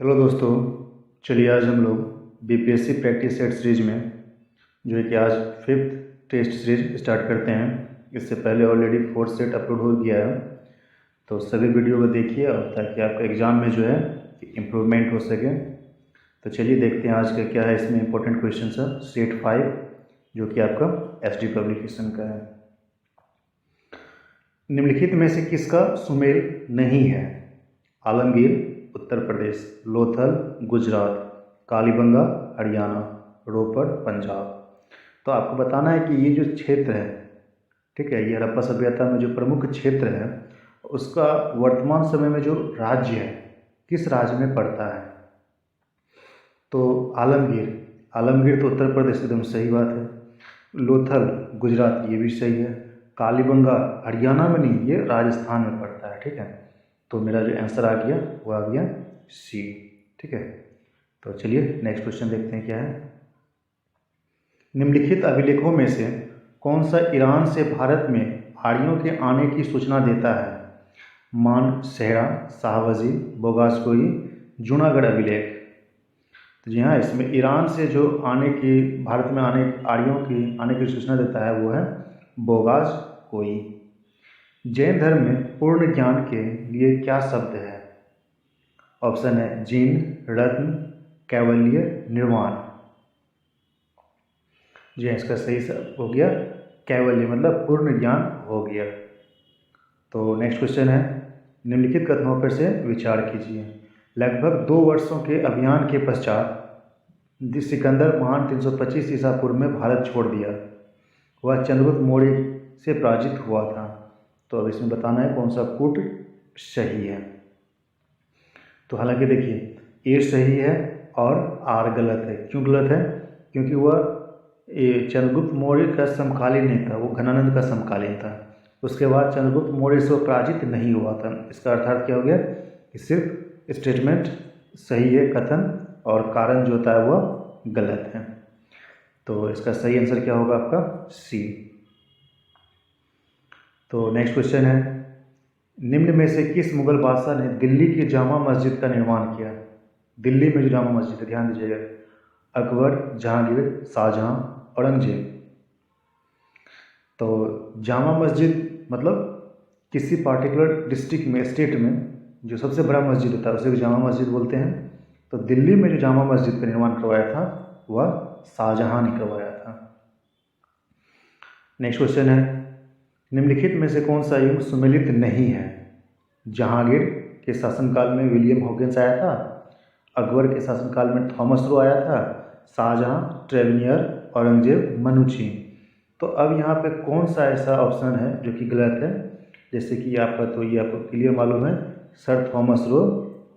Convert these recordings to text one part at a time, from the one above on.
Hello दोस्तों, चलिए आज हम लोग बीपीएससी प्रैक्टिस सेट सीरीज में जो है कि आज फिफ्थ टेस्ट सीरीज स्टार्ट करते हैं। इससे पहले ऑलरेडी फोर्थ सेट अपलोड हो गया है, तो सभी वीडियो को देखिए और ताकि आपका एग्ज़ाम में जो है इम्प्रूवमेंट हो सके। तो चलिए देखते हैं आज का क्या है। इसमें इंपॉर्टेंट क्वेश्चन है सेट 5 जो कि आपका एसडी पब्लिकेशन का है। निम्नलिखित में से किसका सुमेल नहीं है? आलमगीर उत्तर प्रदेश, लोथल गुजरात, कालीबंगा हरियाणा, रोपड़ पंजाब। तो आपको बताना है कि ये जो क्षेत्र है, ठीक है, ये हड़प्पा सभ्यता में जो प्रमुख क्षेत्र है उसका वर्तमान समय में जो राज्य है किस राज्य में पड़ता है? तो आलमगीर तो उत्तर प्रदेश, एकदम सही बात है। लोथल गुजरात, ये भी सही है। कालीबंगा हरियाणा में नहीं, ये राजस्थान में पड़ता है, ठीक है। तो मेरा जो आंसर आ गया वो आ गया सी, ठीक है। तो चलिए नेक्स्ट क्वेश्चन देखते हैं क्या है। निम्नलिखित अभिलेखों में से कौन सा ईरान से भारत में आर्यों के आने की सूचना देता है? मान सेहरा, शाहवजी, बोगासकोई, जूनागढ़ अभिलेख। तो जी हाँ, इसमें ईरान से जो भारत में आर्यों की आने की सूचना देता है वो है बोगासकोई। जैन धर्म में पूर्ण ज्ञान के लिए क्या शब्द है? ऑप्शन है जीन, रत्न, कैवल्य, निर्वाण। जी हाँ, इसका सही हो गया कैवल्य, मतलब पूर्ण ज्ञान हो गया। तो नेक्स्ट क्वेश्चन है, निम्नलिखित कथनों पर से विचार कीजिए। लगभग 2 वर्षों के अभियान के पश्चात सिकंदर महान 325 ईसा पूर्व में भारत छोड़ दिया। वह चंद्रगुप्त मौर्य से पराजित हुआ था। तो अब इसमें बताना है कौन सा कूट सही है। तो हालांकि देखिए ए सही है और आर गलत है। क्यों गलत है? क्योंकि वह चंद्रगुप्त मौर्य का समकालीन नहीं था, वो घनानंद का समकालीन था। उसके बाद चंद्रगुप्त मौर्य से पराजित नहीं हुआ था। इसका अर्थात क्या हो गया कि सिर्फ स्टेटमेंट सही है, कथन, और कारण जो होता है वह गलत है। तो इसका सही आंसर क्या होगा आपका? सी। तो नेक्स्ट क्वेश्चन है, निम्न में से किस मुगल बादशाह ने दिल्ली की जामा मस्जिद का निर्माण किया? दिल्ली में जो जामा मस्जिद है, ध्यान दीजिएगा, अकबर, जहांगीर, शाहजहां, औरंगजेब। तो जामा मस्जिद मतलब किसी पार्टिकुलर डिस्ट्रिक्ट में, स्टेट में जो सबसे बड़ा मस्जिद होता है उसे जामा मस्जिद बोलते हैं। तो दिल्ली में जो जामा मस्जिद का निर्माण करवाया था वह शाहजहां ने करवाया था। नेक्स्ट क्वेश्चन है, निम्नलिखित में से कौन सा युग सुमेलित नहीं है? जहांगीर के शासनकाल में विलियम हॉकिंस आया था, अकबर के शासनकाल में थॉमस रो आया था, शाहजहां, ट्रेवेनियर, औरंगजेब, मनुची। तो अब यहाँ पे कौन सा ऐसा ऑप्शन है जो कि गलत है? जैसे कि आपका, तो ये आपको क्लियर मालूम है, सर थॉमस रो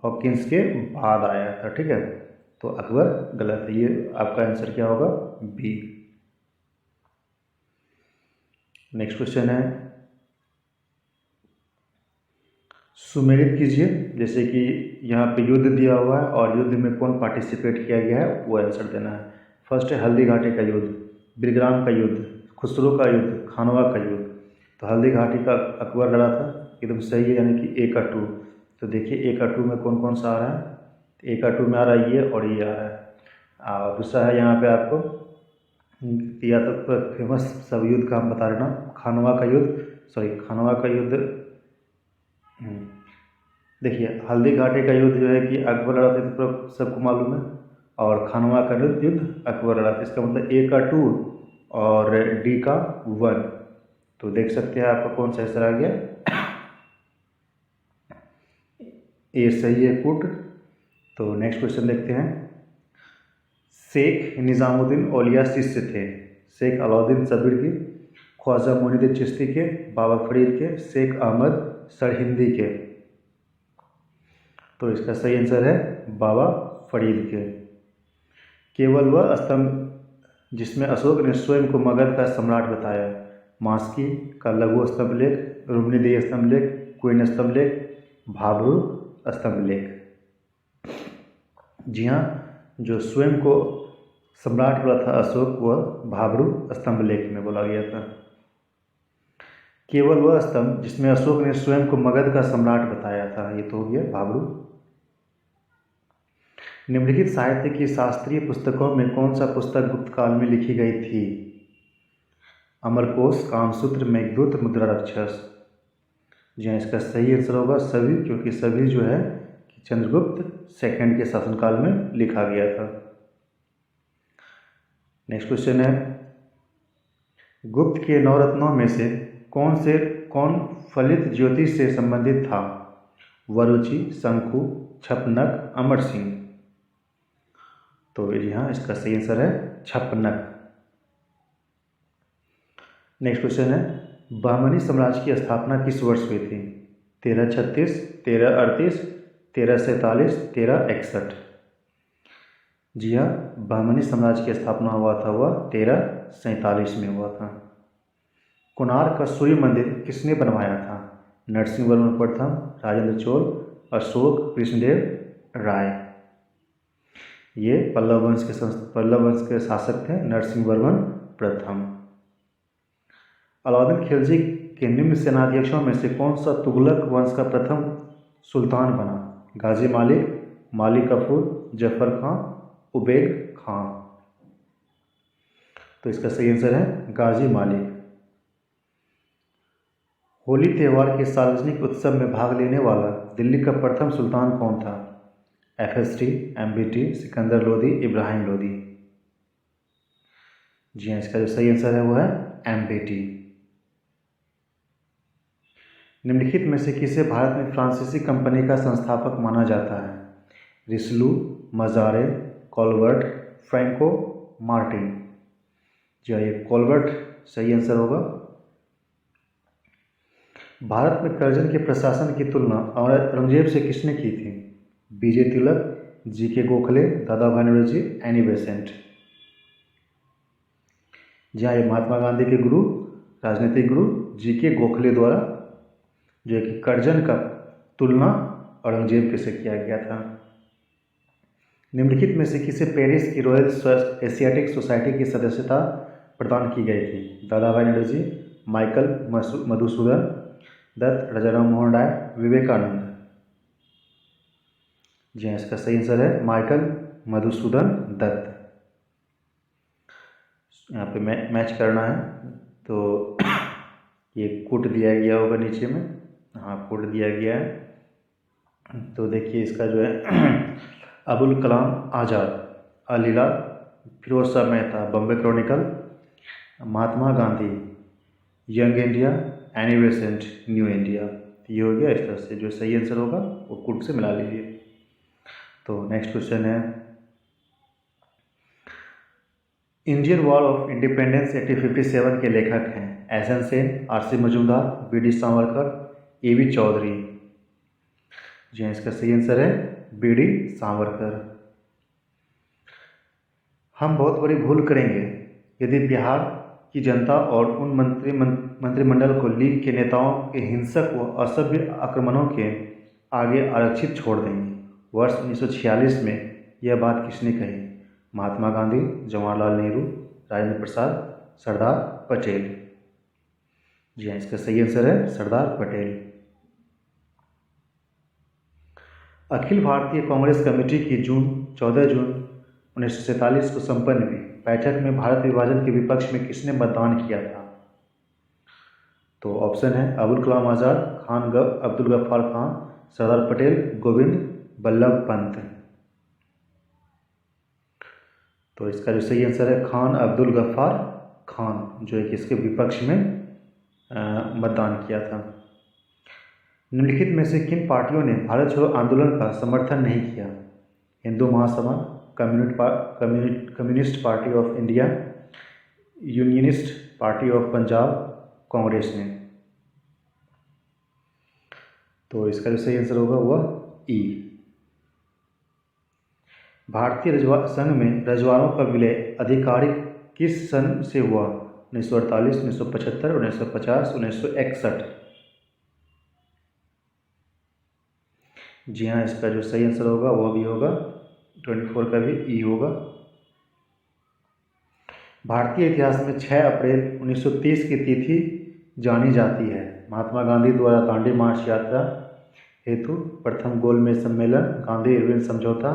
हॉकिंस के बाद आया था, ठीक है। तो अकबर गलत है, ये आपका आंसर क्या होगा? बी। नेक्स्ट क्वेश्चन है, सुमेलित कीजिए। जैसे कि यहाँ पे युद्ध दिया हुआ है और युद्ध में कौन पार्टिसिपेट किया गया है वो आंसर देना है। फर्स्ट है हल्दी घाटी का युद्ध, बिरग्राम का युद्ध, खुसरो का युद्ध, खानवा का युद्ध। तो हल्दी घाटी का अकबर लड़ा था, एकदम सही है, यानी कि ए का 2। तो देखिए ए का 2 में कौन कौन सा आ रहा है? ए का 2 में आ रहा है ये और ये आ रहा है। और दूसरा है यहाँ पे आपको, या तो फेमस सब युद्ध का हम बता रहे ना, खानवा का युद्ध, खानवा का युद्ध। देखिए हल्दी घाटी का युद्ध जो है कि अकबर लड़ा था, तो सबको मालूम है, और खानवा का युद्ध अकबर लड़ा था। इसका मतलब ए का 2 और डी का 1। तो देख सकते हैं आपका कौन सा आंसर आ गया? ए सही है, कुट। तो नेक्स्ट क्वेश्चन देखते हैं, शेख निज़ामुद्दीन औलिया शिष्य थे? शेख अलाउद्दीन सबीर के, ख्वाजा मोइनुद्दीन चिश्ती के, बाबा फरीद के, शेख अहमद सरहिंदी के। तो इसका सही आंसर है बाबा फरीद के। केवल वह स्तंभ जिसमें अशोक ने स्वयं को मगध का सम्राट बताया, मास्की का लघु स्तंभ लेख, रुक्मिणीदेवी स्तंभ लेख, क्वीन स्तंभ लेख, भाभरू स्तंभ लेख। जी हाँ, जो स्वयं को सम्राट बोला था अशोक, वह भाभरू स्तंभ लेख में बोला गया था। केवल वह स्तंभ जिसमें अशोक ने स्वयं को मगध का सम्राट बताया था, ये तो हो गया भाभरू। निम्नलिखित साहित्य की शास्त्रीय पुस्तकों में कौन सा पुस्तक गुप्त काल में लिखी गई थी? अमरकोश, कामसूत्र, मेघदूत, मुद्रा राक्षस। जी हाँ, इसका सही आंसर होगा सभी, क्योंकि सभी जो है चंद्रगुप्त सेकंड के शासनकाल में लिखा गया था। नेक्स्ट क्वेश्चन है, गुप्त के नवरत्नों में से कौन फलित ज्योतिष से संबंधित था? वरुचि, शंकु, छपनक, अमर सिंह। तो यहाँ इसका सही आंसर है छपनक। नेक्स्ट क्वेश्चन है, बहमनी साम्राज्य की स्थापना किस वर्ष हुई थी? 1336, 1338, 1347, 1361। जी हाँ, बहमनी साम्राज्य की स्थापना हुआ था वह 1347 में हुआ था। कोणार्क का सूर्य मंदिर किसने बनवाया था? नरसिंह वर्मन प्रथम, राजेंद्र चोल, अशोक, कृष्णदेव राय। ये पल्लव वंश के शासक थे नरसिंह वर्मन प्रथम। अलाउद्दीन खिलजी के निम्न सेनाध्यक्षों में से कौन सा तुगलक वंश का प्रथम सुल्तान बना? गाजी मालिक, मालिक कफूर, जफर खां, उबेग खां। तो इसका सही आंसर है गाजी मालिक। होली त्यौहार के सार्वजनिक उत्सव में भाग लेने वाला दिल्ली का प्रथम सुल्तान कौन था? FST, MBT, Sikandar Lodi, Ibrahim Lodi. जी हाँ, इसका जो सही आंसर है वो है MBT। निम्नलिखित में से किसे भारत में फ्रांसीसी कंपनी का संस्थापक माना जाता है? रिसलू, मजारे, कॉलवर्ट, फ्रैंको, मार्टिन। जी हाँ, ये कॉलवर्ट सही आंसर होगा। भारत में करजन के प्रशासन की तुलना औरंगजेब से किसने की थी? BJ तिलक, GK गोखले, दादा भाई नौरोजी, एनी बेसेंट। जी हाँ, ये महात्मा गांधी के गुरु, राजनीतिक गुरु GK गोखले द्वारा जो है कि करजन का तुलना औरंगजेब के से किया गया था। निम्नलिखित में से किसे पेरिस की रॉयल एशियाटिक सोसाइटी की सदस्यता प्रदान की गई थी? दादा भाई नौरोजी, माइकल मधुसूदन दत्त, राजा राम मोहन राय, विवेकानंद। जी हाँ, इसका सही आंसर है माइकल मधुसूदन दत्त। यहाँ पे मैच करना है तो ये कोट दिया गया होगा नीचे में। हाँ, कोट दिया गया है। तो देखिए इसका जो है अबुल कलाम आज़ाद, अलीला, Firoz Shah Mehta, Bombay chronicle, Mahatma Gandhi, young India, Annie Besant, new India. ये हो गया। इस तरह से जो सही आंसर होगा वो कोट से मिला लीजिए। तो नेक्स्ट क्वेश्चन है, इंडियन वॉर ऑफ इंडिपेंडेंस 1857 के लेखक हैं? SN Sen, RC Majumdar, BD Savarkar, AV Chaudhary. जी हाँ, इसका सही आंसर है BD सावरकर। हम बहुत बड़ी भूल करेंगे यदि बिहार की जनता और उन मंत्रिमंडल को लीग के नेताओं के हिंसक व असभ्य आक्रमणों के आगे आरक्षित छोड़ देंगे। वर्ष 1946 में यह बात किसने कही? महात्मा गांधी, जवाहरलाल नेहरू, राजेंद्र प्रसाद, सरदार पटेल। जी हाँ, इसका सही आंसर है सरदार पटेल। अखिल भारतीय कांग्रेस कमेटी की 14 जून 1947 को संपन्न हुई बैठक में भारत विभाजन के विपक्ष में किसने मतदान किया था? तो ऑप्शन है अबुल कलाम आज़ाद, खान अब्दुल गफ्फार खान, सरदार पटेल, गोविंद बल्लभ पंत। तो इसका जो सही आंसर है खान अब्दुल गफ्फार खान, जो है कि इसके विपक्ष में मतदान किया था। निम्नलिखित में से किन पार्टियों ने भारत छोड़ो आंदोलन का समर्थन नहीं किया? Hindu Mahasabha, communist party of India, unionist party of Punjab, Congress ने। तो इसका जो सही आंसर होगा वह ई। भारतीय संघ में रजवाड़ों का विलय आधिकारिक किस सन से हुआ? 1948, 1975, 1950, 1961। जी हाँ, इसका जो सही आंसर होगा वह भी होगा 24 का भी ई होगा। भारतीय इतिहास में 6 अप्रैल 1930 की तिथि जानी जाती है? महात्मा गांधी द्वारा दांडी मार्च यात्रा हेतु, प्रथम गोलमेज सम्मेलन, गांधी इरविन समझौता,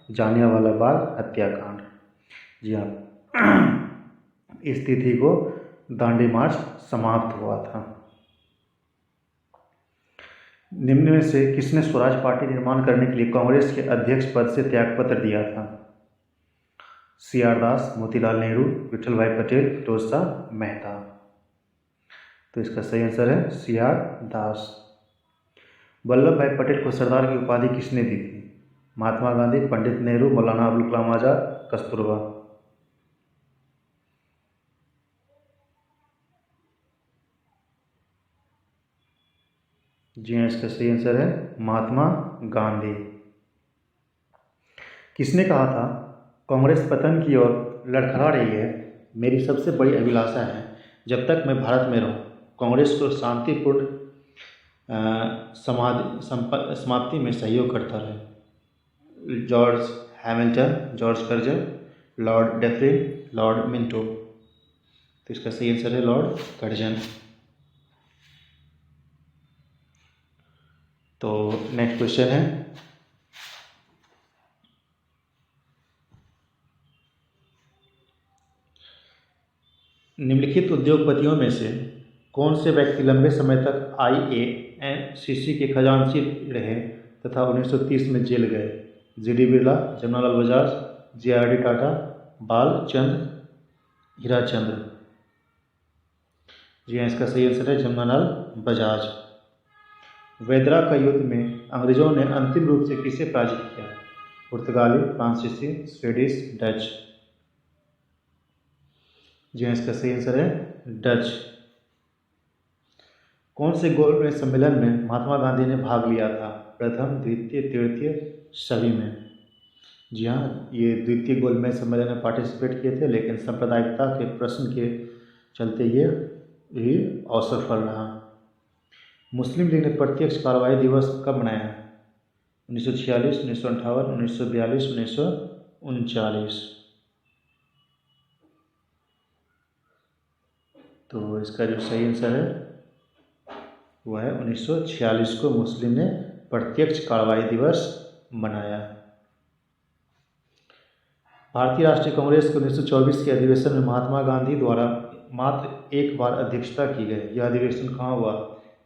जालियांवाला बाग हत्याकांड। जी हाँ, इस तिथि को दांडी मार्च समाप्त हुआ था। निम्न में से किसने स्वराज पार्टी निर्माण करने के लिए कांग्रेस के अध्यक्ष पद से त्यागपत्र दिया था? CR दास, मोतीलाल नेहरू, विठल भाई पटेल, फिरोज शाह मेहता। तो इसका सही आंसर है CR दास। वल्लभ भाई पटेल को सरदार की उपाधि किसने दी थी? महात्मा गांधी, पंडित नेहरू, मौलाना अबुल कलाम आजाद, कस्तूरबा। जी हाँ, इसका सही आंसर है महात्मा गांधी। किसने कहा था कांग्रेस पतन की ओर लड़खड़ा रही है, मेरी सबसे बड़ी अभिलाषा है जब तक मैं भारत में रहूं कांग्रेस को शांतिपूर्ण समाप्ति में सहयोग करता रहे। George Hamilton, George Curzon, lord Dufferin, lord Minto. तो इसका सही आंसर है लॉर्ड कर्जन। तो नेक्स्ट क्वेश्चन है, निम्नलिखित उद्योगपतियों में से कौन से व्यक्ति लंबे समय तक IANCC के खजांची रहे तथा 1930 में जेल गए? GD बिरला, जमनालाल बजाज, JRD टाटा, बाल चंद हीराचंद्र। जी हाँ, इसका सही आंसर है जमनालाल बजाज। वेदरा का युद्ध में अंग्रेजों ने अंतिम रूप से किसे पराजित किया? पुर्तगाली, फ्रांसीसी, स्वीडिश, डच। जी हाँ, इसका सही आंसर है डच। कौन से गोलमेज सम्मेलन में महात्मा गांधी ने भाग लिया था? प्रथम, द्वितीय, तृतीय, सभी में। जी हाँ, ये द्वितीय गोलमेज सम्मेलन में पार्टिसिपेट किए थे, लेकिन सांप्रदायिकता के प्रश्न के चलते ये असफल रहा। मुस्लिम लीग ने प्रत्यक्ष कार्रवाई दिवस कब मनाया? 1946, 1958, 1942, 1939। तो इसका जो सही आंसर है वह है 1946 को मुस्लिम ने प्रत्यक्ष कार्रवाई दिवस मनाया। भारतीय राष्ट्रीय कांग्रेस के 1924 के अधिवेशन में महात्मा गांधी द्वारा मात्र एक बार अध्यक्षता की गई। यह अधिवेशन कहाँ हुआ?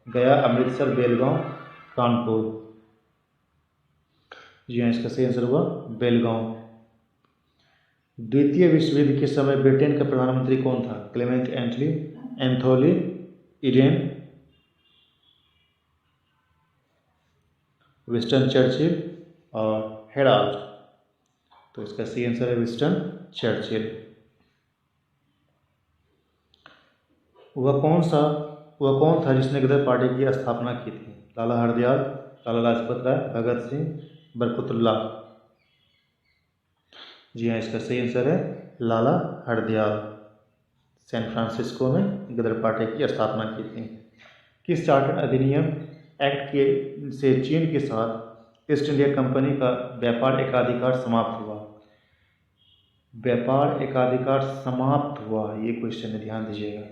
गया, अमृतसर, बेलगांव, कानपुर। जी हाँ, इसका सही आंसर हुआ बेलगांव। द्वितीय विश्व युद्ध के समय ब्रिटेन का प्रधानमंत्री कौन था? Clement Anthony, Eden, Winston Churchill और हेराल्ड। तो इसका सही आंसर है विंस्टन चर्चिल। वह कौन था जिसने गदर पार्टी की स्थापना की थी? लाला हरदयाल, लाला लाजपत राय, भगत सिंह, बरकतुल्लाह। जी हाँ, इसका सही आंसर है लाला हरदयाल। सैन फ्रांसिस्को में गदर पार्टी की स्थापना की थी। किस चार्टर अधिनियम एक्ट के से चीन के साथ ईस्ट इंडिया कंपनी का व्यापार एकाधिकार समाप्त हुआ? व्यापार एकाधिकार समाप्त हुआ, ये क्वेश्चन है, ध्यान दीजिएगा।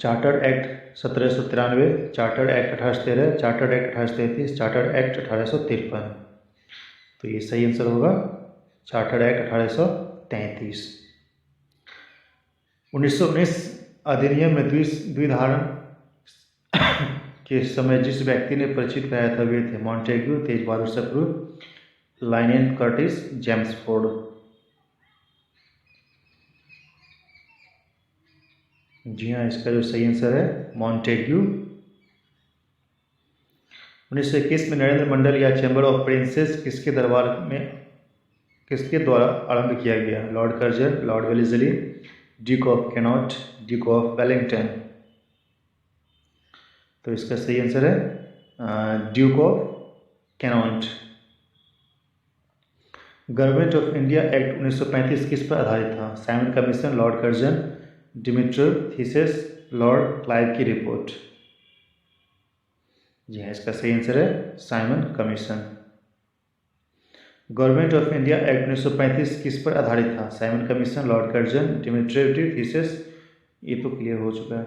Charter act 1793, charter act 1813, charter act 1833, charter act 1853। तो ये सही आंसर होगा चार्टर एक्ट 1833। 1919 अधिनियम में द्विधारण के समय जिस व्यक्ति ने परिचित कराया था वे थे मॉन्टेग्यू, तेज बहादुर सप्रू, लाइनियन कर्टिस, जेम्स फोर्ड। जी हाँ, इसका जो सही आंसर है मॉन्टेग्यू। 1921 में नरेंद्र मंडल या चैम्बर ऑफ प्रिंसेस किसके द्वारा आरंभ किया गया? Lord Curzon, Lord Wellesley, Duke of Connaught, Duke of Wellington. तो इसका सही आंसर है Duke of Connaught. Government of India Act 1935 किस पर आधारित था? Simon Commission, Lord Curzon, Dimitrov thesis, Lord Clive की रिपोर्ट। जी हाँ, इसका सही आंसर है Simon Commission. Government of India Act 1935 किस पर आधारित था? Simon Commission, Lord Curzon, Dimitrov thesis. ये तो क्लियर हो चुका है।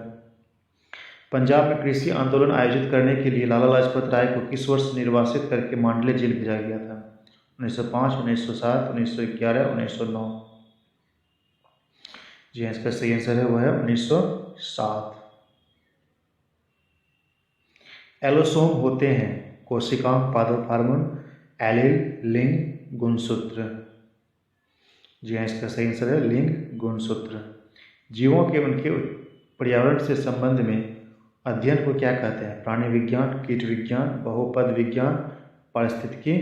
पंजाब में कृषि आंदोलन आयोजित करने के लिए लाला लाजपत राय को किस वर्ष निर्वासित करके मांडले जेल भेजा गया था? 1905, 1907, 1911, 1909। जी हाँ, इसका सही आंसर है वो है 1907। एलोसोम होते हैं कोशिकांग, पादप हार्मोन, एलील, लिंग, गुणसूत्र। जी हाँ, इसका सही आंसर है लिंग, गुणसूत्र। जीवों के उनके पर्यावरण से संबंध में अध्ययन को क्या कहते हैं? प्राणी विज्ञान, कीट विज्ञान, बहुपद विज्ञान, पारिस्थितिकी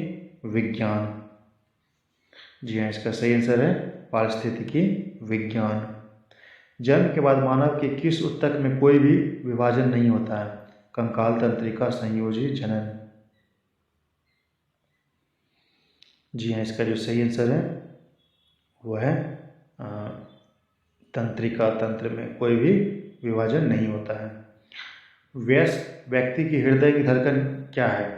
विज्ञान। जी हाँ, इसका सही आंसर है पारिस्थितिकी विज्ञान। जन्म के बाद मानव के किस ऊतक में कोई भी विभाजन नहीं होता है? कंकाल, तंत्रिका, संयोजी, जनन। जी हाँ, इसका जो सही आंसर है वो है तंत्रिका। तंत्र में कोई भी विभाजन नहीं होता है। वयस्क व्यक्ति की हृदय की धड़कन क्या है?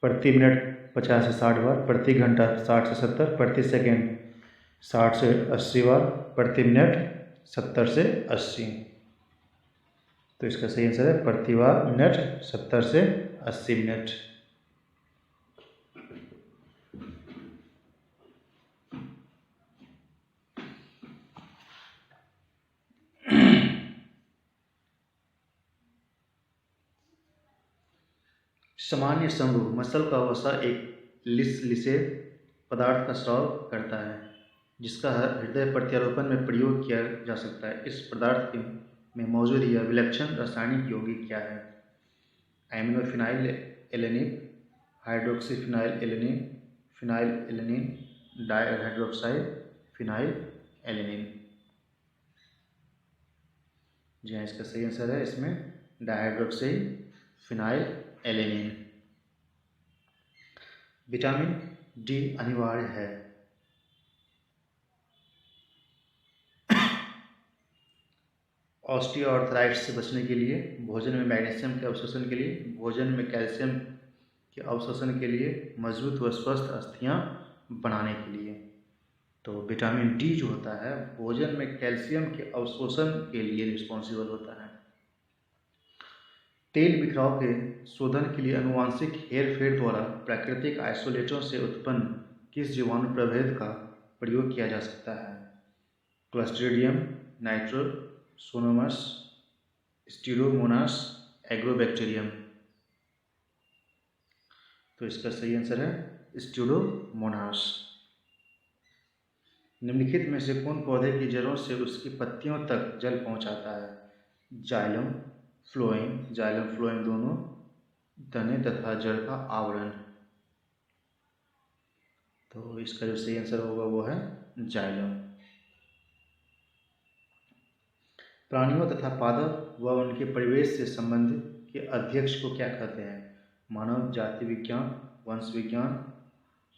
प्रति मिनट 50 से 60 बार, प्रति घंटा 60 से 70, प्रति सेकेंड 60 से 80 बार, प्रति मिनट 70 से 80। तो इसका सही आंसर है प्रति बार मिनट 70 से 80 मिनट। सामान्य समूह मसल का वसा एक लिसे पदार्थ का स्राव करता है जिसका हृदय प्रत्यारोपण में प्रयोग किया जा सकता है। इस पदार्थ में मौजूद यह विलक्षण रासायनिक यौगिक क्या है? Aminophenyl alanine, hydroxyphenyl alanine, phenyl alanine, dihydroxide phenyl alanine. जी हाँ, इसका सही आंसर है इसमें dihydroxy phenyl alanine. Vitamin D अनिवार्य है। ऑस्टियोआर्थराइटिस से बचने के लिए, भोजन में मैग्नीशियम के अवशोषण के लिए, भोजन में कैल्शियम के अवशोषण के लिए, मजबूत व स्वस्थ अस्थियां बनाने के लिए। तो विटामिन डी जो होता है भोजन में कैल्शियम के अवशोषण के लिए रिस्पॉन्सिबल होता है। तेल बिखराव के शोधन के लिए आनुवांशिक हेरफेर द्वारा प्राकृतिक आइसोलेटों से उत्पन्न किस जीवाणु प्रभेद का प्रयोग किया जा सकता है? क्लस्ट्रीडियम, नाइट्रोसोमोनास, स्टीरोमोनास, एग्रोबैक्टीरियम। तो इसका सही आंसर है स्टीरोमोनास। निम्नलिखित में से कौन पौधे की जड़ों से उसकी पत्तियों तक जल पहुंचाता है? जाइलम फ्लोएम दोनों, तने तथा जड़ का आवरण। तो इसका जो सही आंसर होगा वो है जाइलम। प्राणियों तथा पादप व उनके परिवेश से संबंधित के अध्यक्ष को क्या कहते हैं? मानव जाति विज्ञान, वंश विज्ञान,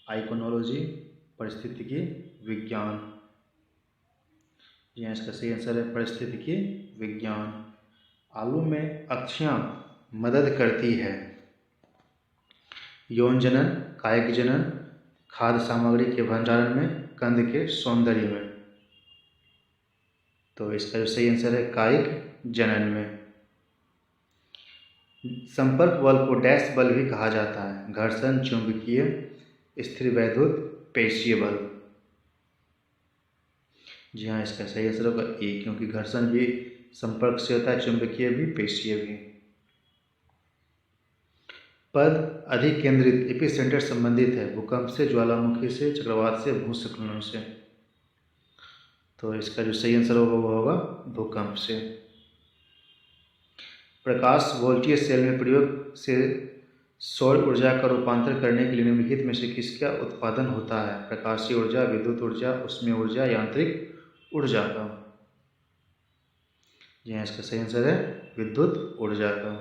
आइकोनोलॉजी, परिस्थितिकी विज्ञान। यहाँ इसका सही आंसर है परिस्थितिकी विज्ञान। आलू में अक्षियाँ मदद करती है यौन जनन, कायिक जनन, खाद्य सामग्री के भंडारण में, कंद के सौंदर्य में। तो इसका जो सही आंसर है कायिक जनन में। संपर्क बल को डैश बल भी कहा जाता है? घर्षण, चुंबकीय, स्थिरवैद्युत, पेशीय बल। जी हाँ, इसका सही आंसर होगा ए, क्योंकि घर्षण भी संपर्क से होता है, चुंबकीय भी, पेशीय भी। पद अधिक केंद्रित एपिसेंटर संबंधित है भूकंप से, ज्वालामुखी से, चक्रवात से, भूस्खलनों से। तो इसका जो सही आंसर होगा वो होगा भूकंप से। प्रकाश वोल्टीय सेल में प्रयोग से सौर ऊर्जा का रूपांतर करने के लिए निम्नलिखित में से किसका उत्पादन होता है? प्रकाशीय ऊर्जा, विद्युत ऊर्जा, ऊष्मीय ऊर्जा, यांत्रिक ऊर्जा का। जी हाँ, इसका सही आंसर है विद्युत ऊर्जा का।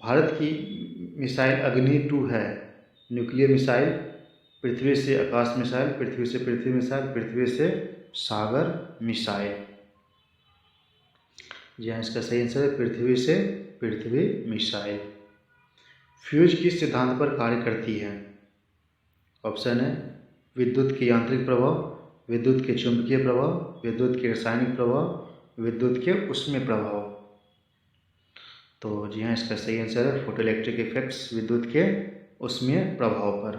भारत की मिसाइल अग्नि 2 है न्यूक्लियर मिसाइल, पृथ्वी से आकाश मिसाइल, पृथ्वी से पृथ्वी मिसाइल, पृथ्वी से सागर मिसाइल। जी हाँ, इसका सही आंसर है पृथ्वी से पृथ्वी मिसाइल। फ्यूज किस सिद्धांत पर कार्य करती है? ऑप्शन है विद्युत के यांत्रिक प्रभाव, विद्युत के चुंबकीय प्रभाव, विद्युत के रासायनिक प्रभाव, विद्युत के ऊष्मीय प्रभाव। तो जी हाँ, इसका सही आंसर है फोटो इलेक्ट्रिक इफेक्ट्स, विद्युत के उसमें प्रभाव पर।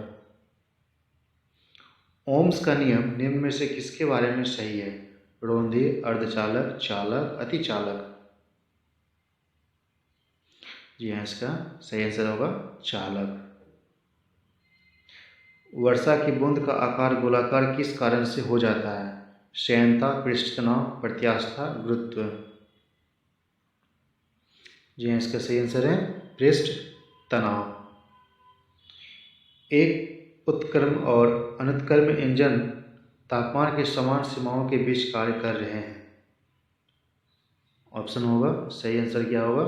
ओम्स का नियम निम्न में से किसके बारे में सही है? रोंदे, अर्धचालक, चालक, अतिचालक। जी हाँ, इसका सही आंसर होगा चालक। वर्षा की बूंद का आकार गोलाकार किस कारण से हो जाता है? श्यानता, पृष्ठ तनाव, प्रत्यास्था, गुरुत्व। जी हाँ, इसका सही आंसर है पृष्ठ तनाव। एक उत्क्रम और अनुत्क्रम इंजन तापमान की समान सीमाओं के बीच कार्य कर रहे हैं। ऑप्शन होगा, सही आंसर क्या होगा?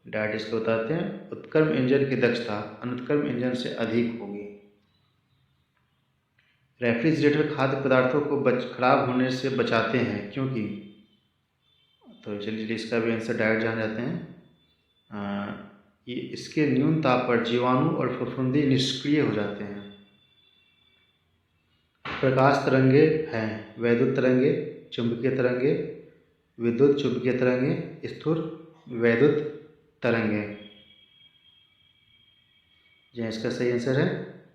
डायरेक्ट इसको बताते हैं। उत्क्रम इंजन की दक्षता अनुत्क्रम इंजन से अधिक होगी। रेफ्रिजरेटर खाद्य पदार्थों को खराब होने से बचाते हैं क्योंकि, तो चलिए इसका भी आंसर डायरेक्ट जान जाते हैं। ये इसके न्यून ताप पर जीवाणु और फफूंदी निष्क्रिय हो जाते हैं। प्रकाश तरंगे हैं वैद्युत तरंगे, चुंबकीय तरंगे, विद्युत चुंबकीय तरंगे, स्थूल वैद्युत तरंगे। जी इसका सही आंसर है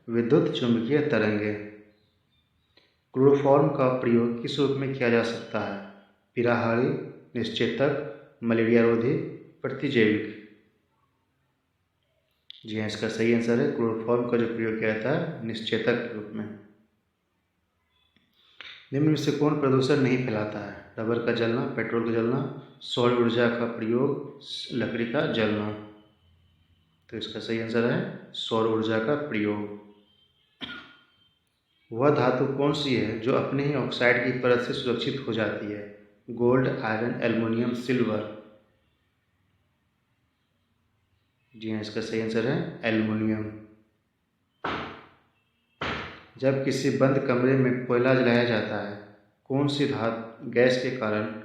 विद्युत चुंबकीय तरंगे। क्लोरोफॉर्म का प्रयोग किस रूप में किया जा सकता है? पीराहारी, निश्चेतक, मलेरिया रोधी, प्रतिजैविक। जी हाँ, इसका सही आंसर है क्लोरोफॉर्म का जो प्रयोग किया जाता है निश्चेतक के रूप में। निम्न में से कौन प्रदूषण नहीं फैलाता है? रबर का जलना, पेट्रोल का जलना, सौर ऊर्जा का प्रयोग, लकड़ी का जलना। तो इसका सही आंसर है सौर ऊर्जा का प्रयोग। वह धातु कौन सी है जो अपने ही ऑक्साइड की परत से सुरक्षित हो जाती है? Gold, iron, aluminium, silver. जी हाँ, इसका सही आंसर है एल्युमिनियम। जब किसी बंद कमरे में कोयला जलाया जाता है, कौन सी धातु गैस के कारण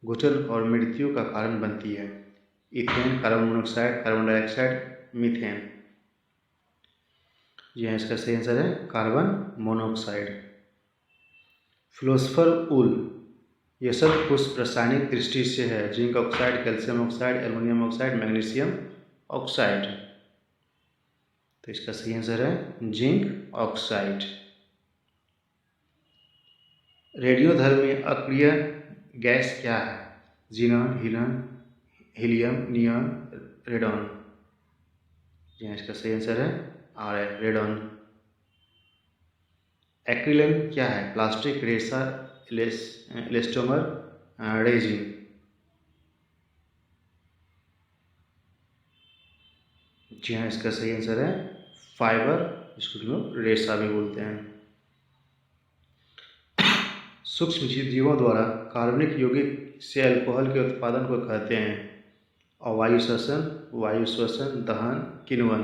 घुटन और मृत्यु का कारण बनती है? Ethane, carbon monoxide, carbon dioxide, methane. जी हाँ, इसका सही आंसर है कार्बन मोनोऑक्साइड। फिलोसफर ऊल यह शब्द कुछ रासायनिक दृष्टि से है? Zinc oxide, calcium oxide, aluminium oxide, magnesium oxide. तो इसका सही आंसर है जिंक ऑक्साइड। रेडियोधर्मी अक्रिय गैस क्या है? Xenon, helium, neon, radon. जी हाँ, इसका सही आंसर है आर है रेडॉन। एक्रिलिन क्या है? प्लास्टिक, रेसा, इलेस्टोमर, रेजिन। जी हाँ, इसका सही आंसर है फाइबर, जिसको लोग रेसा भी बोलते हैं। सूक्ष्म जीवों द्वारा कार्बनिक यौगिक से अल्कोहल के उत्पादन को कहते हैं? अवायु श्वसन, वायु श्वसन, दहन, किण्वन।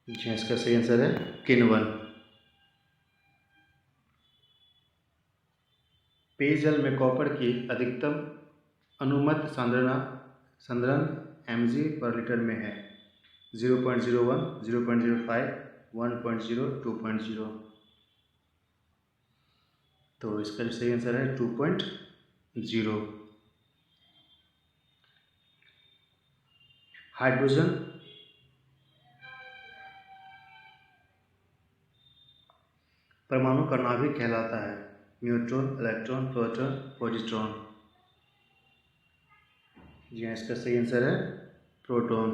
जी हाँ, इसका सही आंसर है किण्वन। पेयजल में कॉपर की अधिकतम अनुमत सांद्रण mg पर लीटर में है? 0.01, 0.05, 1.0, 2.0। तो इसका सही आंसर है 2.0। हाइड्रोजन परमाणु का नाभिक कहलाता है? Neutron, electron, proton, positron. जी हाँ, इसका सही आंसर है प्रोटॉन।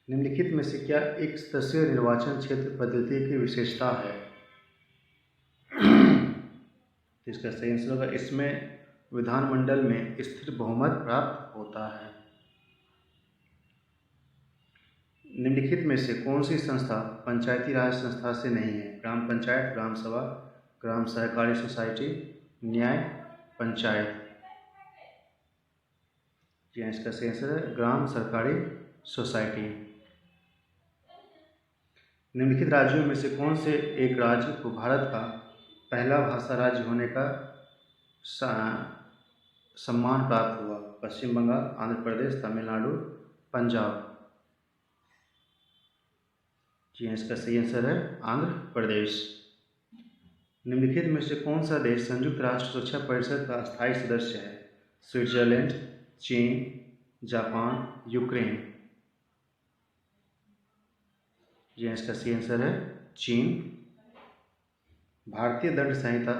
निम्नलिखित में से क्या एक सदस्यीय निर्वाचन क्षेत्र पद्धति की विशेषता है? इसका सही आंसर होगा, इसमें विधानमंडल में स्थिर बहुमत प्राप्त होता है। निम्नलिखित में से कौन सी संस्था पंचायती राज संस्था से नहीं है? ग्राम पंचायत, ग्राम सभा, ग्राम सहकारी सोसाइटी, न्याय पंचायत। जी हाँ, इसका सही आंसर है ग्राम सरकारी सोसाइटी। निम्नलिखित राज्यों में से कौन से एक राज्य को भारत का पहला भाषा राज्य होने का सम्मान प्राप्त हुआ? पश्चिम बंगाल, आंध्र प्रदेश, तमिलनाडु, पंजाब। जी हाँ, इसका सही आंसर है आंध्र प्रदेश। निम्नलिखित में से कौन सा देश संयुक्त राष्ट्र सुरक्षा परिषद का स्थायी सदस्य है? स्विट्जरलैंड, चीन, जापान, यूक्रेन। जी इसका सही आंसर है चीन। भारतीय दंड संहिता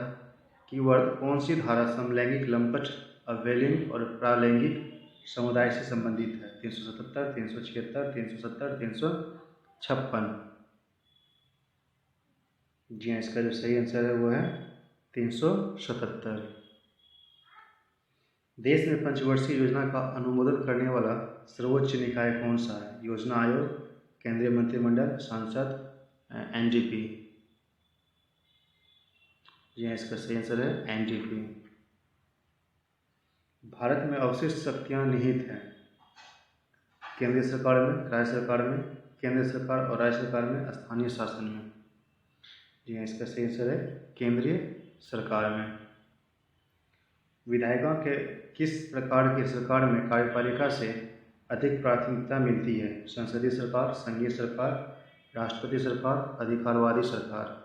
की वर्ग कौन सी धारा समलैंगिक, लंपट, अवैलिंग और प्रालैंगिक समुदाय से संबंधित है? 377, 376, 370, 356। जी हाँ, इसका जो सही आंसर है वो है 377। देश में पंचवर्षीय योजना का अनुमोदन करने वाला सर्वोच्च निकाय कौन सा है? योजना आयोग, केंद्रीय मंत्रिमंडल, संसद, एनडीपी। जी हाँ, इसका सही आंसर है एनडीपी। भारत में अवशिष्ट शक्तियाँ निहित हैं केंद्रीय सरकार में, राज्य सरकार में, केंद्र सरकार और राज्य सरकार में, स्थानीय शासन में। जी हाँ, इसका सही आंसर है केंद्रीय सरकार में। विधायिका के किस प्रकार की सरकार में कार्यपालिका से अधिक प्राथमिकता मिलती है? संसदीय सरकार, संघीय सरकार, राष्ट्रपति सरकार, अधिकारवादी सरकार।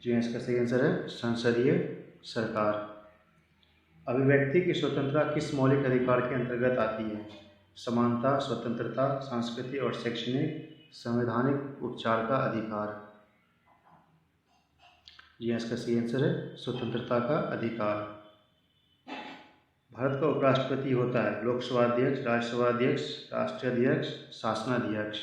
जी हाँ, इसका सही आंसर है संसदीय सरकार। अभिव्यक्ति की स्वतंत्रता किस मौलिक अधिकार के अंतर्गत आती है? समानता, स्वतंत्रता, सांस्कृतिक और शैक्षणिक, संवैधानिक उपचार का अधिकार। जी इसका सही आंसर है स्वतंत्रता का अधिकार। भारत का उपराष्ट्रपति होता है लोकसभा अध्यक्ष, राज्यसभा अध्यक्ष, राष्ट्रीय अध्यक्ष, शासनाध्यक्ष।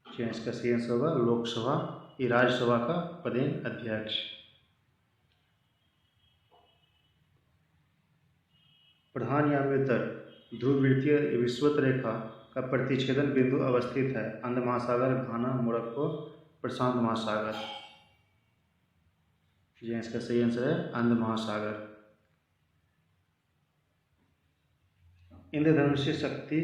जी इसका सही आंसर होगा लोकसभा, ये राज्यसभा का पदेन अध्यक्ष। प्रधान याम्योत्तर ध्रुववृत्तीय विषुवत रेखा का प्रतिच्छेदन बिंदु अवस्थित है? अंध महासागर, घाना, मोरक्को, प्रशांत महासागर। जी इसका सही आंसर है अंध महासागर। इंद्रधनुष शक्ति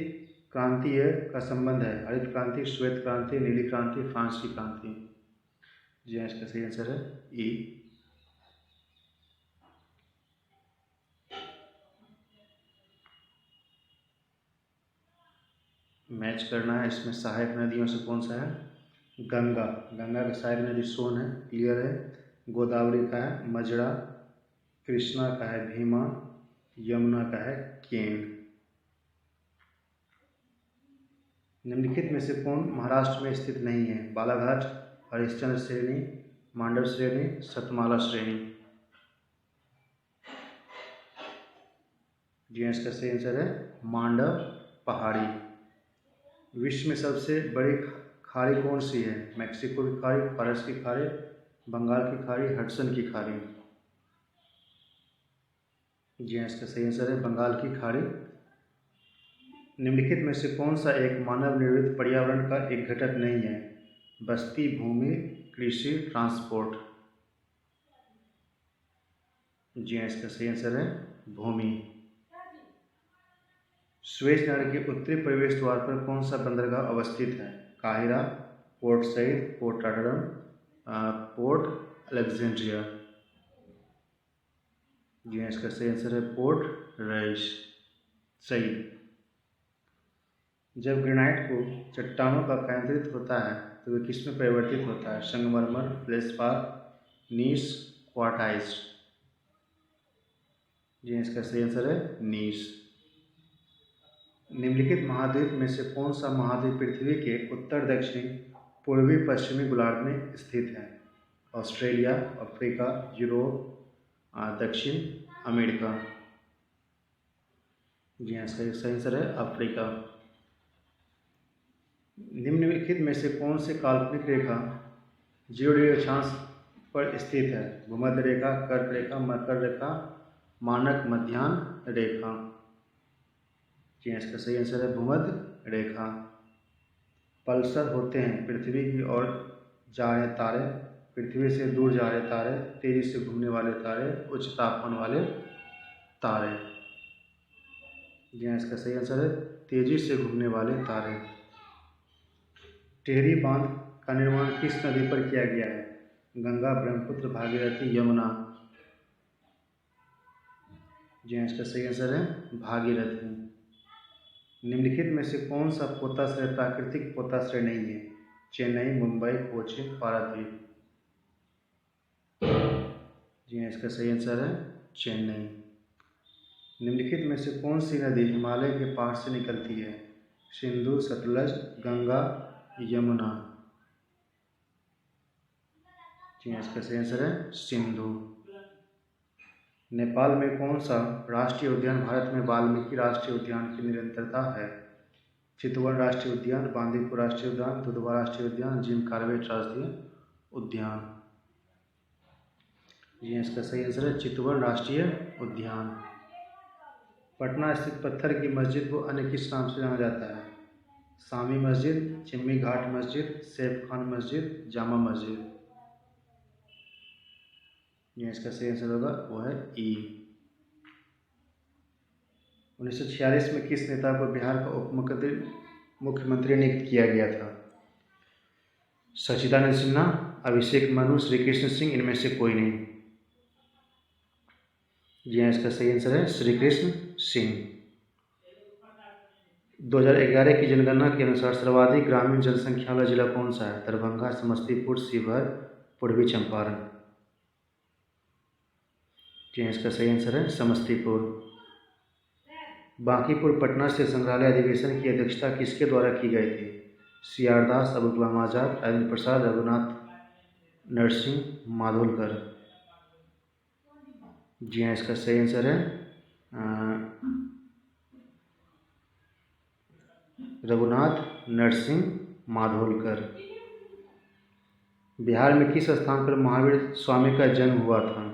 क्रांति का संबंध है? हरित क्रांति, श्वेत क्रांति, नीली क्रांति, फ्रांस की क्रांति। जी इसका सही आंसर है ई। मैच करना है इसमें। सहायक नदियों से कौन सा है? गंगा। गंगा का सहायक नदी सोन है, क्लियर है। गोदावरी का है मजड़ा, कृष्णा का है भीमा, यमुना का है केन। निम्नलिखित में से कौन महाराष्ट्र में स्थित नहीं है? बालाघाट, हरिश्चंद्र श्रेणी, मांडव श्रेणी, सतमाला श्रेणी। जी इसका सही आंसर है मांडव पहाड़ी। विश्व में सबसे बड़ी खाड़ी कौन सी है? मैक्सिको की खाड़ी, फारस की खाड़ी, बंगाल की खाड़ी, हडसन की खाड़ी। जी इसका सही आंसर है बंगाल की खाड़ी। निम्नलिखित में से कौन सा एक मानव निर्मित पर्यावरण का एक घटक नहीं है? बस्ती, भूमि, कृषि, ट्रांसपोर्ट। जी इसका सही आंसर है भूमि। स्वेज नहर के उत्तरी प्रवेश द्वार पर कौन सा बंदरगाह अवस्थित है? काहिरा, Port Said, Port Rotterdam, Port Alexandria. जी इसका सही आंसर है पोर्ट रईस सईद। जब ग्रेनाइट को चट्टानों का केंद्रित होता है तो वे किस में परिवर्तित होता है? संगमरमर, फेल्सपार, नीस, क्वार्टाइज। जी इसका सही आंसर है नीस। निम्नलिखित महाद्वीप में से कौन सा महाद्वीप पृथ्वी के उत्तर, दक्षिणी, पूर्वी, पश्चिमी गोलार्ध में स्थित है? ऑस्ट्रेलिया, अफ्रीका, यूरोप, दक्षिण अमेरिका। जी हाँ, सही आंसर है अफ्रीका। निम्नलिखित में से कौन से काल्पनिक रेखा 0° अक्षांश पर स्थित है? भूमध्य रेखा, कर्क रेखा, मकर रेखा, मानक मध्याह्न रेखा। जी इसका सही आंसर है भूमध्य रेखा। पल्सर होते हैं पृथ्वी की ओर जा रहे तारे, पृथ्वी से दूर जा रहे तारे, तेजी से घूमने वाले तारे, उच्च तापमान वाले तारे। जी इसका सही आंसर है तेजी से घूमने वाले तारे। टिहरी बांध का निर्माण किस नदी पर किया गया है? गंगा, ब्रह्मपुत्र, भागीरथी, यमुना। जी इसका सही आंसर है भागीरथी। निम्नलिखित में से कौन सा पोताश्रय प्राकृतिक पोताश्रय नहीं है? चेन्नई, मुंबई, कोच्चि, पारादीप। जी हाँ, इसका सही आंसर है चेन्नई। निम्नलिखित में से कौन सी नदी हिमालय के पहाड़ से निकलती है? सिंधु, सतलज, गंगा, यमुना। जी हाँ, इसका सही आंसर है सिंधु। नेपाल में कौन सा राष्ट्रीय उद्यान भारत में वाल्मीकि राष्ट्रीय उद्यान की निरंतरता है? चितवन राष्ट्रीय उद्यान, बांदीपुर राष्ट्रीय उद्यान, दुधवा राष्ट्रीय उद्यान, जिम कॉर्बेट राष्ट्रीय उद्यान। ये इसका सही आंसर है चितवन राष्ट्रीय उद्यान। पटना स्थित पत्थर की मस्जिद को अन्य किस नाम से जाना जाता है? शामी मस्जिद, चिम्मी घाट मस्जिद, सैफ खान मस्जिद, जामा मस्जिद। ये इसका सही आंसर होगा वो है ई। 1946 में किस नेता को बिहार का उप मुख्यमंत्री नियुक्त किया गया था? सच्चिदानंद सिन्हा, अभिषेक मनु, श्री कृष्ण सिंह, इनमें से कोई नहीं। जी हाँ, इसका सही आंसर है श्री कृष्ण सिंह। 2011 की जनगणना के अनुसार सर्वाधिक ग्रामीण जनसंख्या वाला जिला कौन सा है? दरभंगा, समस्तीपुर, शिवहर, पूर्वी चंपारण। जी हाँ, इसका सही आंसर है समस्तीपुर। बांकीपुर पटना से संग्रहालय अधिवेशन की अध्यक्षता किसके द्वारा की गई थी? CR दास, अबुल कलाम आजाद, राजेंद्र प्रसाद, रघुनाथ नरसिंह, माधोलकर। जी हाँ, इसका सही आंसर है रघुनाथ नरसिंह माधोलकर। बिहार में किस स्थान पर महावीर स्वामी का जन्म हुआ था?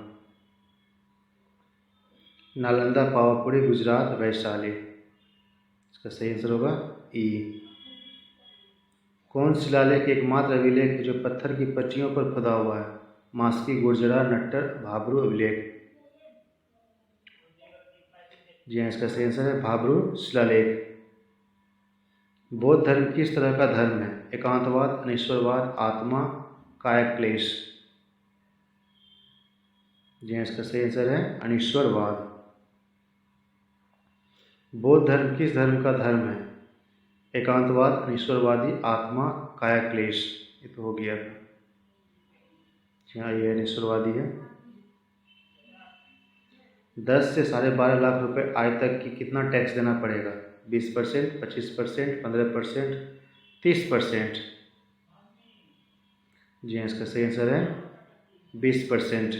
नालंदा, पावापुरी, गुजरात, वैशाली। इसका सही आंसर होगा ई। कौन शिलालेख एकमात्र अभिलेख है जो पत्थर की पट्टियों पर खुदा हुआ है? मास्की, गुर्जरा, नट्टर, भाब्रू अभिलेख। जी हाँ, इसका सही आंसर है भाब्रू शिलालेख। बौद्ध धर्म किस तरह का धर्म है? एकांतवाद, अनिश्वरवाद, आत्मा, कायक्लेश। जी हाँ, इसका सही आंसर है अनिश्वरवाद। बौद्ध धर्म किस धर्म का धर्म है? एकांतवाद, अनिश्वरवादी, आत्मा, कायक्लेश। ये तो हो गया। जी हाँ, ये अनिश्वरवादी है। 10 से 12.5 लाख रुपए आय तक की कितना टैक्स देना पड़ेगा? 20%, 25%, 15%, 30%। जी हाँ, इसका सही आंसर है 20%।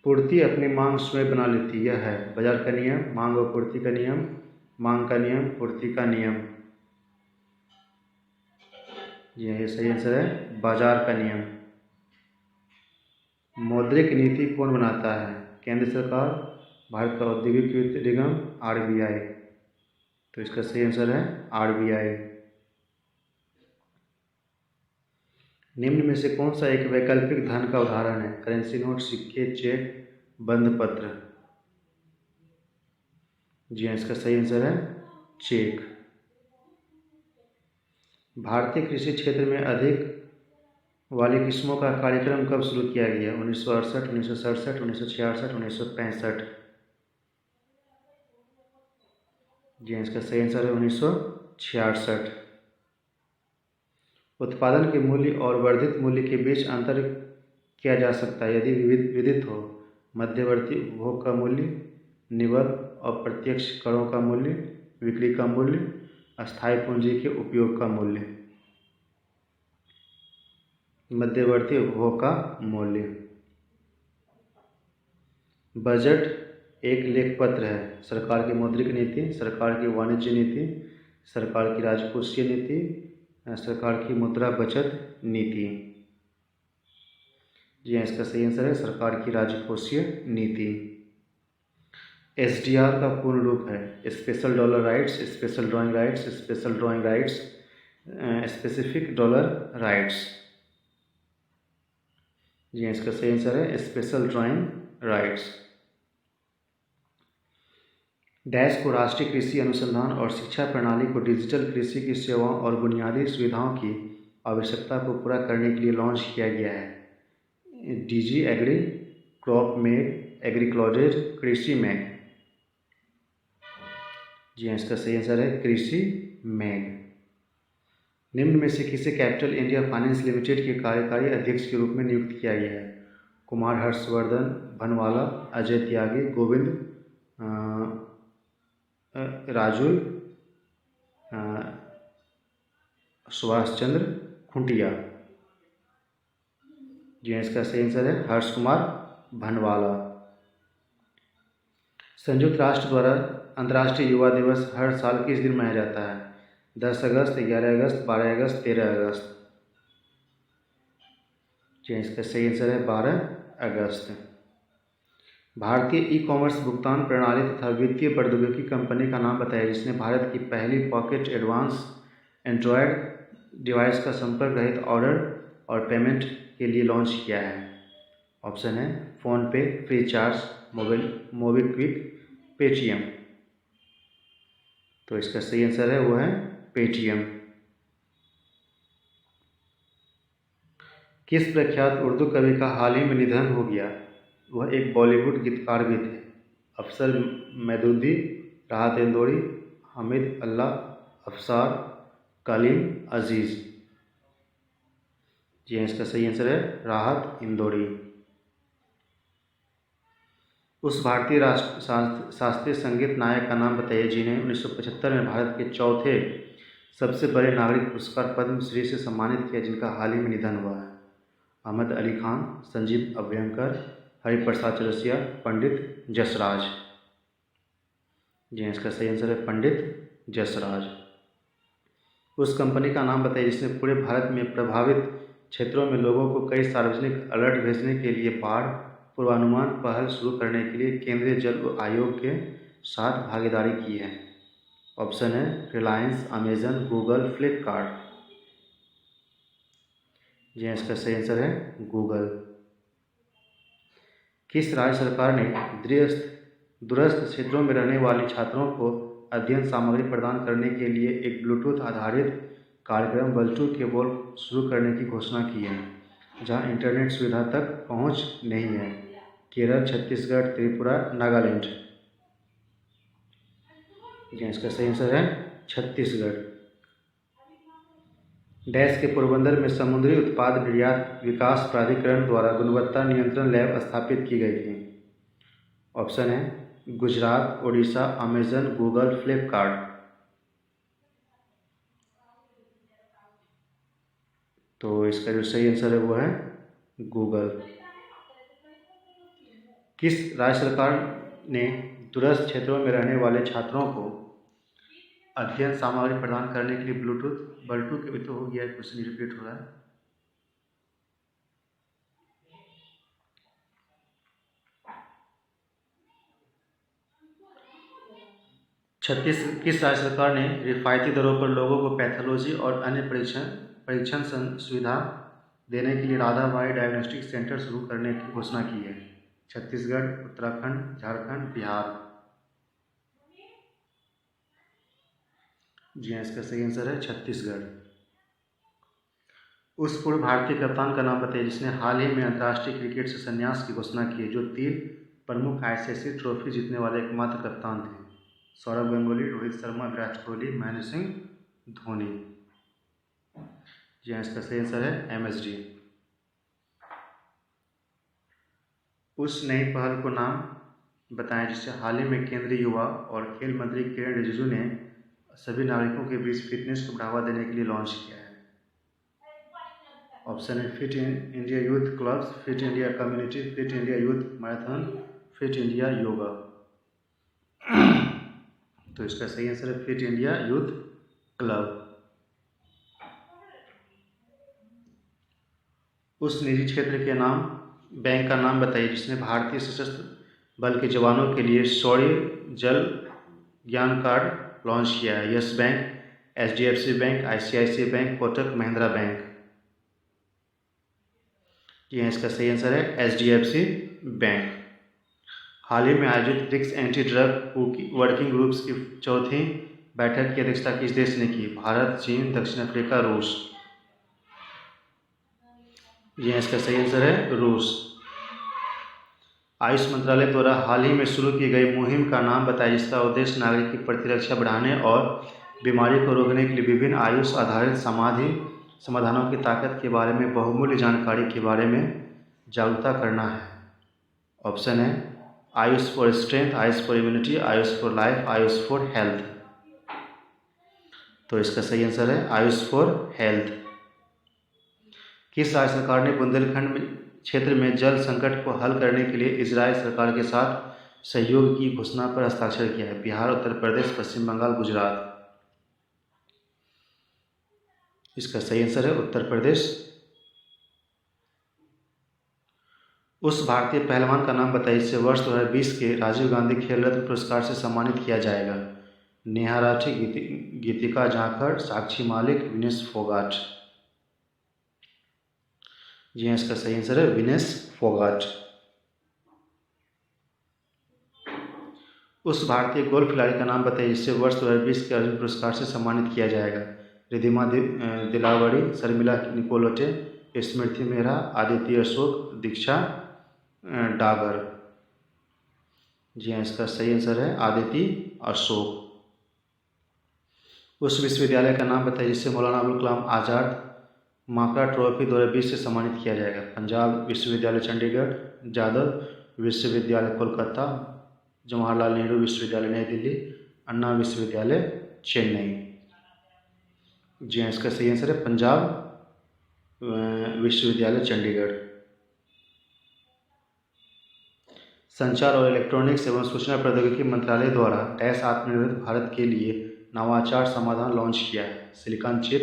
पूर्ति अपनी मांग स्वयं बना लेती यह है? बाजार का नियम, मांग और पूर्ति का नियम, मांग का नियम, पूर्ति का नियम। जी हाँ, ये सही आंसर है बाजार का नियम। मौद्रिक नीति कौन बनाता है? केंद्र सरकार, भारत का औद्योगिक वित्त निगम, RBI। तो इसका सही आंसर है RBI। निम्न में से कौन सा एक वैकल्पिक धन का उदाहरण है? करेंसी नोट, सिक्के, चेक, बंध पत्र। जी हाँ, इसका सही आंसर है चेक। भारतीय कृषि क्षेत्र में अधिक वाली किस्मों का कार्यक्रम कब शुरू किया गया? 1968, 1967, 1966, 1965। जी हाँ, इसका सही आंसर है 1966। उत्पादन के मूल्य और वर्धित मूल्य के बीच अंतर किया जा सकता है यदि विदित हो? मध्यवर्ती उपभोग का मूल्य, निवल और प्रत्यक्ष करों का मूल्य, बिक्री का मूल्य, अस्थायी पूंजी के उपयोग का मूल्य। मध्यवर्ती उपभोग का मूल्य। बजट एक लेखपत्र है। सरकार की मौद्रिक नीति, सरकार की वाणिज्य नीति, सरकार की राजकोषीय नीति, सरकार की मुद्रा बचत नीति। जी हाँ, इसका सही आंसर है सरकार की राजकोषीय नीति। SDR का पूर्ण रूप है? Special dollar rights, special drawing rights, special drawing rights, specific dollar rights. जी हाँ, इसका सही आंसर है स्पेशल ड्राइंग राइट्स। डैश को राष्ट्रीय कृषि अनुसंधान और शिक्षा प्रणाली को डिजिटल कृषि की सेवाओं और बुनियादी सुविधाओं की आवश्यकता को पूरा करने के लिए लॉन्च किया गया है। DG एग्री, क्रॉप मैग, एग्रीक्लॉजेज, कृषि मैग। जी हाँ, इसका सही आंसर है कृषि मैग। निम्न में से किसे कैपिटल इंडिया फाइनेंस लिमिटेड के कार्यकारी अध्यक्ष के रूप में नियुक्त किया गया है? कुमार हर्षवर्धन भनवाला, अजय त्यागी, गोविंद राजुल, सुभाष चंद्र खुंटिया। जी इसका सही आंसर है हर्ष कुमार भनवाला। संयुक्त राष्ट्र द्वारा अंतर्राष्ट्रीय युवा दिवस हर साल किस दिन मनाया जाता है? 10 अगस्त, 11 अगस्त, 12 अगस्त, 13 अगस्त। जी इसका सही आंसर है 12 अगस्त। भारतीय ई कॉमर्स भुगतान प्रणाली तथा वित्तीय प्रौद्योगिकी कंपनी का नाम बताइए जिसने भारत की पहली पॉकेट एडवांस एंड्रॉयड डिवाइस का संपर्क रहित ऑर्डर और पेमेंट के लिए लॉन्च किया है। ऑप्शन है फ़ोनपे, फ्रीचार्ज, मोबिक्विक, पेटीएम। तो इसका सही आंसर है वो है पेटीएम। किस प्रख्यात उर्दू कवि का हाल ही में निधन हो गया? वह एक बॉलीवुड गीतकार भी थे। अफसर महदूदी, राहत इंदौरी, हामिद अल्लाह अफसार, कलीम अजीज़। जी इसका सही आंसर है राहत इंदौरी। उस भारतीय शास्त्रीय संगीत नायक का नाम बताइए जिन्हें 1975 में भारत के चौथे सबसे बड़े नागरिक पुरस्कार पद्मश्री से सम्मानित किया, जिनका हाल ही में निधन हुआ है। अहमद अली खान, संजीव अभ्यंकर, हरिप्रसाद चौरसिया, पंडित जसराज। जी इसका सही आंसर है पंडित जसराज। उस कंपनी का नाम बताइए जिसने पूरे भारत में प्रभावित क्षेत्रों में लोगों को कई सार्वजनिक अलर्ट भेजने के लिए बाढ़ पूर्वानुमान पहल शुरू करने के लिए केंद्रीय जल आयोग के साथ भागीदारी की है। ऑप्शन है रिलायंस, अमेजन, गूगल, फ्लिपकार्ट। जी इसका सही आंसर है गूगल। किस राज्य सरकार ने दूरस्थ क्षेत्रों में रहने वाले छात्रों को अध्ययन सामग्री प्रदान करने के लिए एक ब्लूटूथ आधारित कार्यक्रम बल्टू केबल शुरू करने की घोषणा की है, जहां इंटरनेट सुविधा तक पहुंच नहीं है? केरल, छत्तीसगढ़, त्रिपुरा, नागालैंड। जी इसका सही आंसर है छत्तीसगढ़। डैश के पोरबंदर में समुद्री उत्पाद निर्यात विकास प्राधिकरण द्वारा गुणवत्ता नियंत्रण लैब स्थापित की गई थी। ऑप्शन है गुजरात, उड़ीसा, अमेजन, गूगल, फ्लिपकार्ट। तो इसका जो सही आंसर है वो है गूगल। किस राज्य सरकार ने दूरस्थ क्षेत्रों में रहने वाले छात्रों को अध्ययन सामग्री प्रदान करने के लिए बल्टू के तो हो गया, क्वेश्चन रिपीट हो रहा है। किस राज्य सरकार ने रिफायती दरों पर लोगों को पैथोलॉजी और अन्य परीक्षण सुविधा देने के लिए राधाबाई डायग्नोस्टिक सेंटर शुरू करने की घोषणा की है? छत्तीसगढ़, उत्तराखंड, झारखंड, बिहार। जी इसका सही आंसर है छत्तीसगढ़। उस पूर्व भारतीय कप्तान का नाम बताइए जिसने हाल ही में अंतर्राष्ट्रीय क्रिकेट से संन्यास की घोषणा की है, जो 3 प्रमुख आईसीसी ट्रॉफी जीतने वाले एकमात्र कप्तान थे? सौरव गांगुली, रोहित शर्मा, विराट कोहली, महेंद्र सिंह धोनी। जी इसका सही आंसर है MSD। उस नई पहल को नाम बताएं जिससे हाल ही में केंद्रीय युवा और खेल मंत्री किरेन रिजिजू ने सभी नागरिकों के बीच फिटनेस को बढ़ावा देने के लिए लॉन्च किया है। ऑप्शन है fit India youth clubs, fit India community, fit India youth marathon, fit India yoga. तो इसका सही आंसर है फिट इंडिया यूथ क्लब। उस निजी क्षेत्र के बैंक का नाम बताइए जिसने भारतीय सशस्त्र बल के जवानों के लिए शौर्य जल ज्ञान कार्ड लॉन्च किया है? Yes bank, HDFC bank, ICICI bank, Kotak Mahindra bank. ये इसका सही आंसर है HDFC बैंक। हाल ही में आयोजित BRICS anti drug working groups की 4थी बैठक की अध्यक्षता किस देश ने की? भारत, चीन, दक्षिण अफ्रीका, रूस। ये इसका सही आंसर है रूस। आयुष मंत्रालय द्वारा हाल ही में शुरू की गई मुहिम का नाम बताइए जिसका उद्देश्य नागरिक की प्रतिरक्षा बढ़ाने और बीमारी को रोकने के लिए विभिन्न आयुष आधारित समाधानों की ताकत के बारे में बहुमूल्य जानकारी के बारे में जागरूकता करना है? ऑप्शन है Ayush for strength, Ayush for immunity, Ayush for life, Ayush for health. तो इसका सही आंसर है आयुष फॉर हेल्थ। किस राज्य सरकार ने बुंदेलखंड क्षेत्र में जल संकट को हल करने के लिए इजरायल सरकार के साथ सहयोग की घोषणा पर हस्ताक्षर किया है? बिहार, उत्तर प्रदेश, पश्चिम बंगाल, गुजरात। इसका सही आंसर है उत्तर प्रदेश। उस भारतीय पहलवान का नाम बताइए जिसे वर्ष 2020 के राजीव गांधी खेल रत्न पुरस्कार से सम्मानित किया जाएगा? नेहा राठी, गीतिका जाखड़, साक्षी मालिक, विनेश फोगाट। जी हाँ, इसका सही आंसर है विनेश फोगाट। उस भारतीय गोल्फ खिलाड़ी का नाम बताइए जिसे वर्ष 2020 के अर्जुन पुरस्कार से सम्मानित किया जाएगा? रिद्धिमा दिलावड़ी, शर्मिला निकोलटे, स्मृति मेहरा, आदित्य अशोक, दीक्षा डागर। जी हाँ, इसका सही आंसर है आदित्य अशोक। उस विश्वविद्यालय का नाम बताइए जिससे मौलाना अबुल कलाम आज़ाद माकड़ा ट्रॉफी 2020 से सम्मानित किया जाएगा? पंजाब विश्वविद्यालय चंडीगढ़, जादव विश्वविद्यालय कोलकाता, जवाहरलाल नेहरू विश्वविद्यालय नई दिल्ली, अन्ना विश्वविद्यालय चेन्नई। जी हाँ, इसका सही आंसर है पंजाब विश्वविद्यालय चंडीगढ़। संचार और इलेक्ट्रॉनिक्स एवं सूचना प्रौद्योगिकी मंत्रालय द्वारा डैश आत्मनिर्भर भारत के लिए नवाचार समाधान लॉन्च किया है? Silicon chip,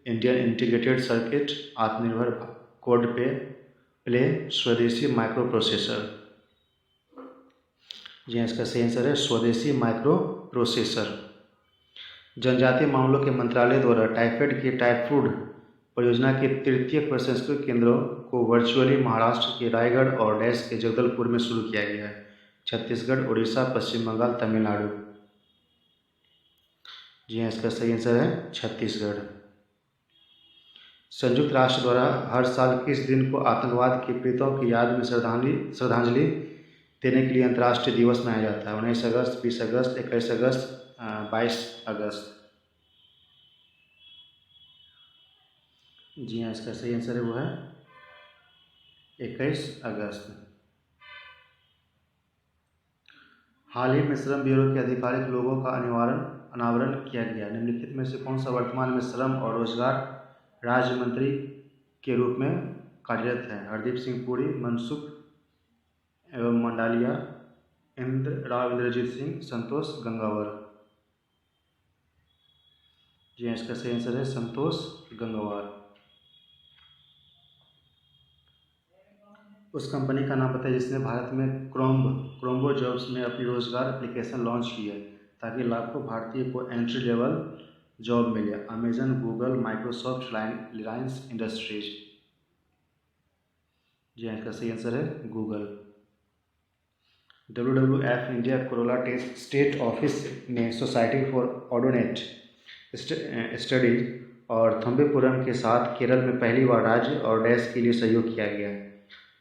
Indian integrated circuit, आत्मनिर्भर कोड पे प्ले, स्वदेशी माइक्रो प्रोसेसर। जी हाँ, इसका सही आंसर है स्वदेशी माइक्रो प्रोसेसर। जनजातीय मामलों के मंत्रालय द्वारा टाइफाइड के टाइफूड परियोजना के तृतीय प्रसंस्करण केंद्रों को वर्चुअली महाराष्ट्र के रायगढ़ और डैश के जगदलपुर में शुरू किया गया है? छत्तीसगढ़, उड़ीसा, पश्चिम बंगाल, तमिलनाडु। जी हाँ, इसका सही आंसर है छत्तीसगढ़। संयुक्त राष्ट्र द्वारा हर साल किस दिन को आतंकवाद के पीड़ितों की याद में श्रद्धांजलि देने के लिए अंतर्राष्ट्रीय दिवस मनाया जाता है? 19 अगस्त, 20 अगस्त, 21 अगस्त, 22 अगस्त। जी हाँ, इसका सही आंसर है वो है 21 अगस्त। हाल ही में श्रम ब्यूरो के आधिकारिक लोगों का अनावरण किया गया। निम्नलिखित में से कौन सा वर्तमान में श्रम और रोजगार राज्य मंत्री के रूप में कार्यरत है? हरदीप सिंह पुरी, मनसुख एवं मंडालिया, राव इंद्रजीत सिंह, संतोष गंगावर। जी हाँ, इसका सही आंसर है संतोष गंगावर। उस कंपनी का नाम बताइए जिसने भारत में क्रोम्बो जॉब्स में अपनी रोजगार एप्लीकेशन लॉन्च की है ताकि लाखों भारतीय को एंट्री लेवल जॉब मिले? Amazon, Google, Microsoft, Reliance Industries. जी हाँ, इसका सही आंसर है Google. WWF India Kerala state office ने सोसाइटी फॉर ऑर्डोनेट स्टडीज और थम्बेपुरम के साथ केरल में पहली बार राज्य और डैश के लिए सहयोग किया गया है?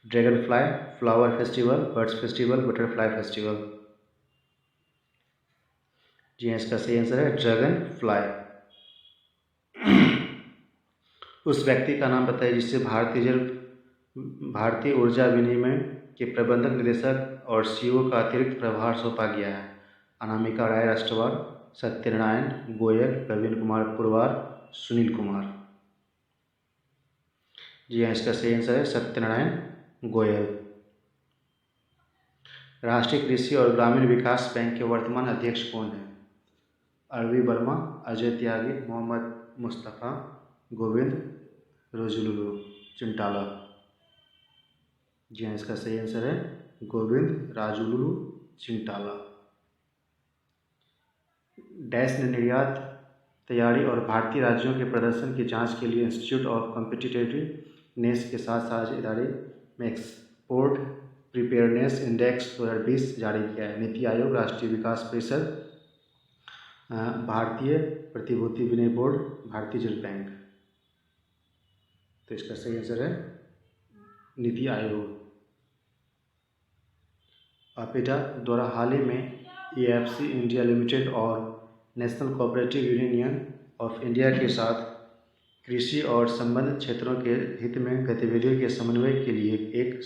Dragonfly, flower festival, birds festival, butterfly festival. जी हाँ, इसका सही आंसर है ड्रैगन फ्लाई। उस व्यक्ति का नाम बताइए जिससे भारतीय ऊर्जा विनिमय के प्रबंधक निदेशक और CEO का अतिरिक्त प्रभार सौंपा गया है? अनामिका राय राष्ट्रवाल, सत्यनारायण गोयल, प्रवीण कुमार पुरवार, सुनील कुमार। जी हाँ, इसका सही आंसर है सत्यनारायण गोयल। राष्ट्रीय कृषि और ग्रामीण विकास बैंक के वर्तमान अध्यक्ष कौन है? अरवी वर्मा, अजय त्यागी, मोहम्मद मुस्तफ़ा, गोविंद रोजुलुलु चिंटाला। जी हाँ, इसका सही आंसर है गोविंद राजुलुलु चिंटाला। डैश ने निर्यात तैयारी और भारतीय राज्यों के प्रदर्शन की जांच के लिए इंस्टीट्यूट ऑफ कॉम्पिटिटिवनेस के साथ साझेदारी में एक्सपोर्ट प्रिपेयरनेस इंडेक्स 2020 जारी किया है? नीति आयोग, राष्ट्रीय विकास परिषद, भारतीय प्रतिभूति विनिमय बोर्ड, भारतीय जल बैंक। तो इसका सही आंसर है नीति आयोग। अपेटा द्वारा हाल ही में AFC इंडिया लिमिटेड और national cooperative union of India के साथ कृषि और संबद्ध क्षेत्रों के हित में गतिविधियों के समन्वय के लिए एक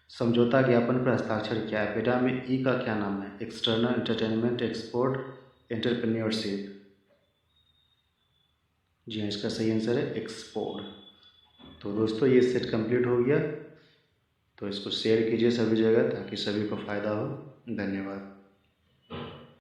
समझौता ज्ञापन पर हस्ताक्षर किया है। बेटा में ई का क्या नाम है? External entertainment, export, entrepreneurship. जी हाँ, इसका सही आंसर है एक्सपोर्ट। तो दोस्तों ये सेट कंप्लीट हो गया, तो इसको शेयर कीजिए सभी जगह ताकि सभी को फ़ायदा हो। धन्यवाद।